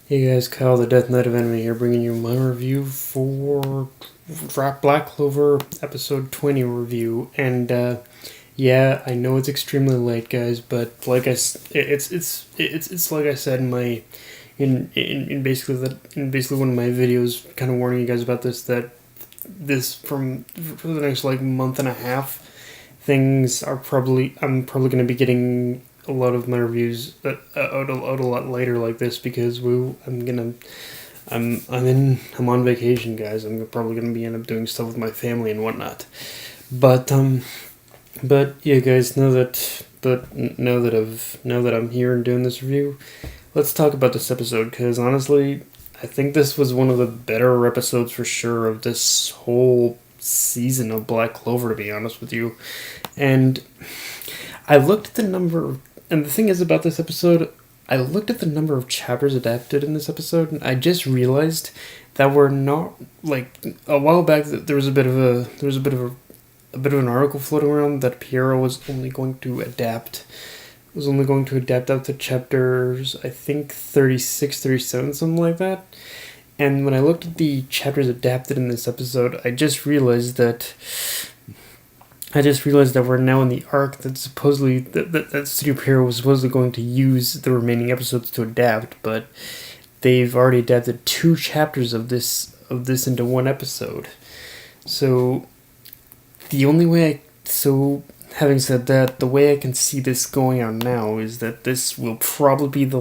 Hey guys, Kyle the Death Knight of Enemy here, bringing you my review for Black Clover episode 20 review. And yeah, I know it's extremely late, guys, but it's like I said in my in basically one of my videos, kind of warning you guys about this, that this for the next like month and a half, I'm probably going to be getting a lot of my reviews out a lot later like this, because I'm on vacation, guys. I'm probably gonna be end up doing stuff with my family and whatnot. But yeah, guys, now that I'm here and doing this review, let's talk about this episode, because honestly, I think this was one of the better episodes for sure of this whole season of Black Clover, to be honest with you. And I looked at the number, and the thing is about this episode, I looked at the number of chapters adapted in this episode, and I just realized that we're not, like, a while back there was a bit of an article floating around that Piero was only going to adapt out to chapters, I think 36, 37, something like that. And when I looked at the chapters adapted in this episode, I just realized that we're now in the arc that supposedly that Studio Piero was supposedly going to use the remaining episodes to adapt, but they've already adapted 2 chapters of this into one episode. So having said that, the way I can see this going on now is that this will probably be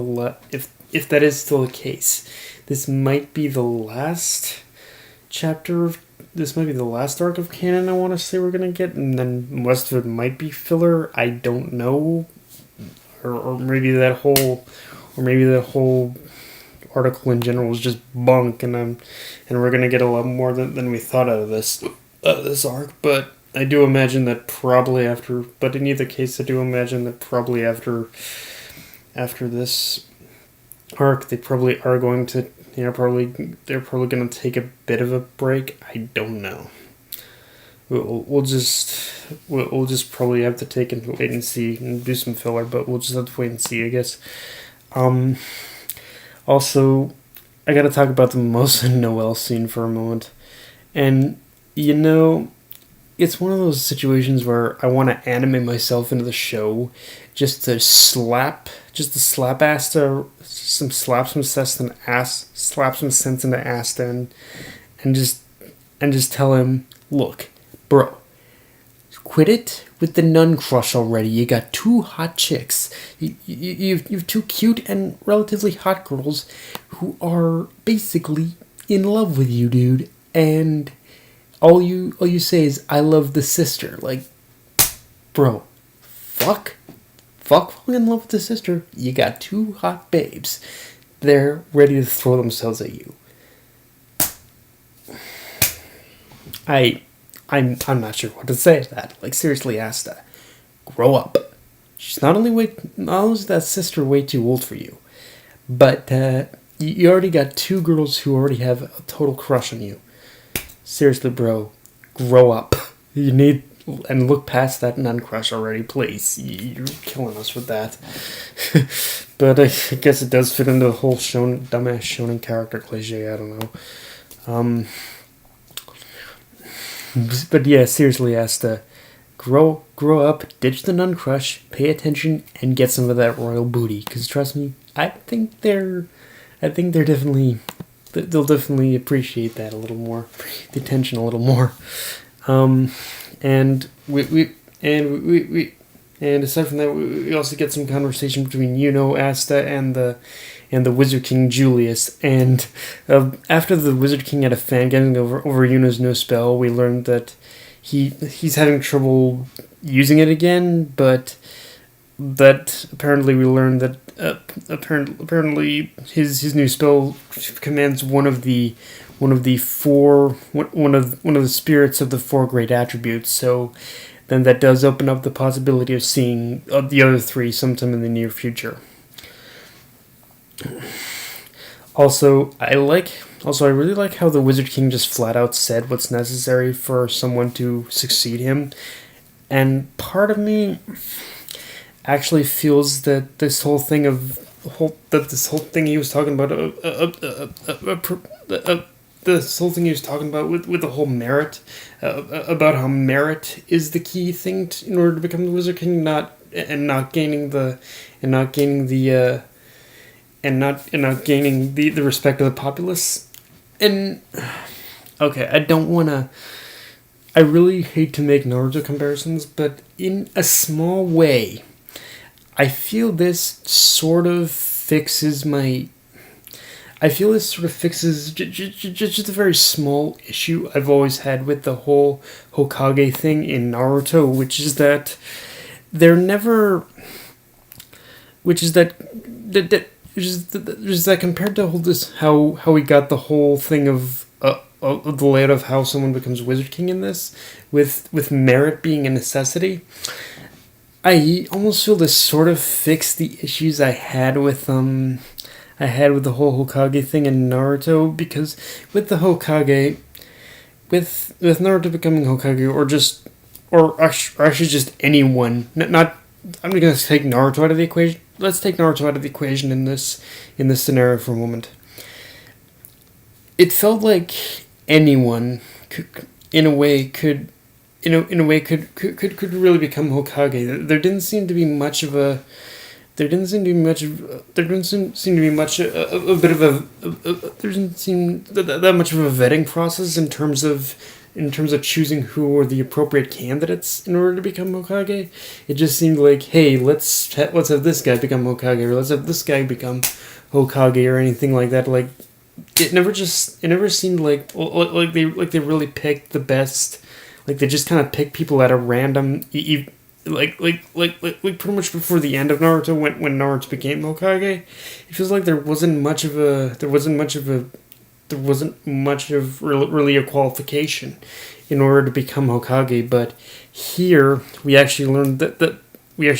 if that is still the case, this might be the last chapter of this might be the last arc of canon I want to say we're gonna get, and then most of it might be filler. I don't know, or maybe that whole article in general was just bunk, and we're gonna get a lot more than we thought out of this arc. But I do imagine that probably after. But in either case, I do imagine that probably after this arc, they probably are going to. They're probably going to take a bit of a break. I don't know. We'll just probably have to take and wait and see and do some filler, but we'll just have to wait and see, I guess. Also, I gotta talk about the Mimosa and Noel scene for a moment. And, it's one of those situations where I want to animate myself into the show just to slap Asta, slap some sense into Asta, and just tell him, look, bro, quit it with the nun crush already. You got 2 hot chicks. You've 2 cute and relatively hot girls who are basically in love with you, dude, and all you say is, I love the sister. Like, bro, fuck falling in love with the sister. You got 2 hot babes. They're ready to throw themselves at you. I'm not sure what to say to that. Like, seriously, Asta, grow up. She's not only is that sister way too old for you, but you already got 2 girls who already have a total crush on you. Seriously, bro, grow up. You need, and look past that nun crush already, please. You're killing us with that. But I guess it does fit into the whole dumbass shonen character cliche. I don't know. But yeah, seriously, Asta, grow up, ditch the nun crush, pay attention, and get some of that royal booty. Because trust me, I think they're definitely. They'll definitely appreciate that a little more, the attention a little more, and aside from that, we also get some conversation between Asta and the Wizard King Julius. And after the Wizard King had a fan getting over Yuno's new spell, we learned that he's having trouble using it again, but that apparently we learned that apparently his new spell commands one of the spirits of the 4 great attributes. So then that does open up the possibility of seeing the other 3 sometime in the near future. Also, I really like how the Wizard King just flat out said what's necessary for someone to succeed him, and part of me actually feels that this whole thing of this whole thing he was talking about this whole thing he was talking about with the whole merit, about how merit is the key thing in order to become the Wizard King, not gaining the respect of the populace. And okay, I really hate to make Naruto comparisons, but in a small way, I feel this sort of fixes just a very small issue I've always had with the whole Hokage thing in Naruto, which is that they're never, which is that compared to how we got the whole thing of the layout of how someone becomes Wizard King in this, with merit being a necessity. I almost feel this sort of fixed the issues I had with the whole Hokage thing in Naruto, because with the Hokage, with Naruto becoming Hokage, or actually just anyone, not I'm gonna take Naruto out of the equation. Let's take Naruto out of the equation in this scenario for a moment. It felt like anyone could really become Hokage. There didn't seem to be much of a there didn't seem to be much that much of a vetting process in terms of choosing who were the appropriate candidates in order to become Hokage. It just seemed like, hey, let's have this guy become Hokage, or let's have this guy become Hokage, or anything like that. Like, it never seemed like they really picked the best. Like, they just kind of picked people at a random, like pretty much before the end of Naruto, when Naruto became Hokage. It feels like there wasn't much of really a qualification in order to become Hokage. But here we actually learned that there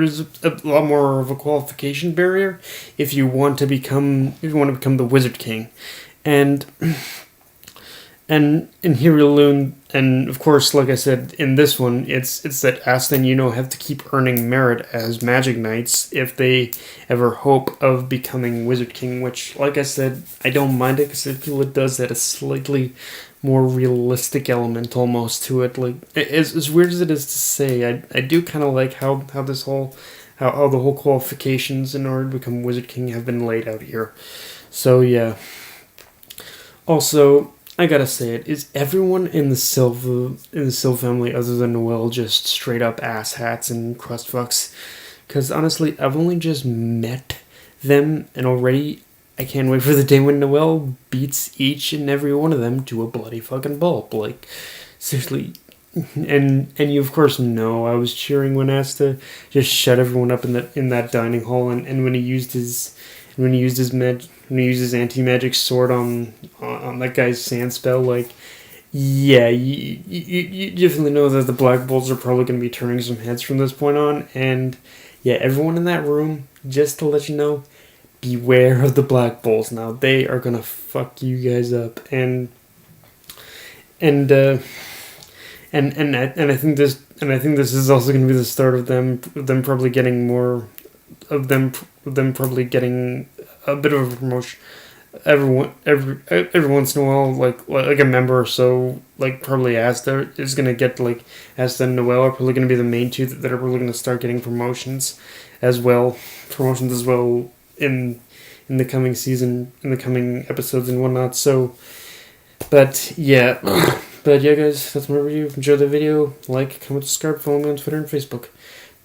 is a lot more of a qualification barrier if you want to become the Wizard King. And here we learn, and of course, like I said, in this one, it's that Asta and Yuno have to keep earning merit as Magic Knights if they ever hope of becoming Wizard King, which, like I said, I don't mind it, because I feel it does add a slightly more realistic element almost to it. Like, as weird as it is to say, I do kind of like how the whole qualifications in order to become Wizard King have been laid out here. So yeah. Also, I gotta say it, is everyone in the Silva family other than Noelle just straight up asshats and crust fucks? Because honestly, I've only just met them, and already I can't wait for the day when Noelle beats each and every one of them to a bloody fucking pulp. Like, seriously. And you of course know I was cheering when Asta just shut everyone up in that dining hall, and when he used his anti-magic sword on that guy's sand spell. Like, yeah, you definitely know that the Black Bulls are probably going to be turning some heads from this point on. And yeah, everyone in that room, just to let you know, beware of the Black Bulls. Now, they are going to fuck you guys up. And I think this is also going to be the start of them probably getting more of them probably getting a bit of a promotion every once in a while, like a member or so, like probably Asta is gonna get, like, Asta and Noelle are probably gonna be the main two that are probably gonna start getting promotions as well in the coming season, in the coming episodes and whatnot. So, but yeah, guys, that's my review. Enjoy the video, like, comment, subscribe, follow me on Twitter and Facebook.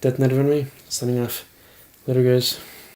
Death Night of Enemy, signing off. Later, guys.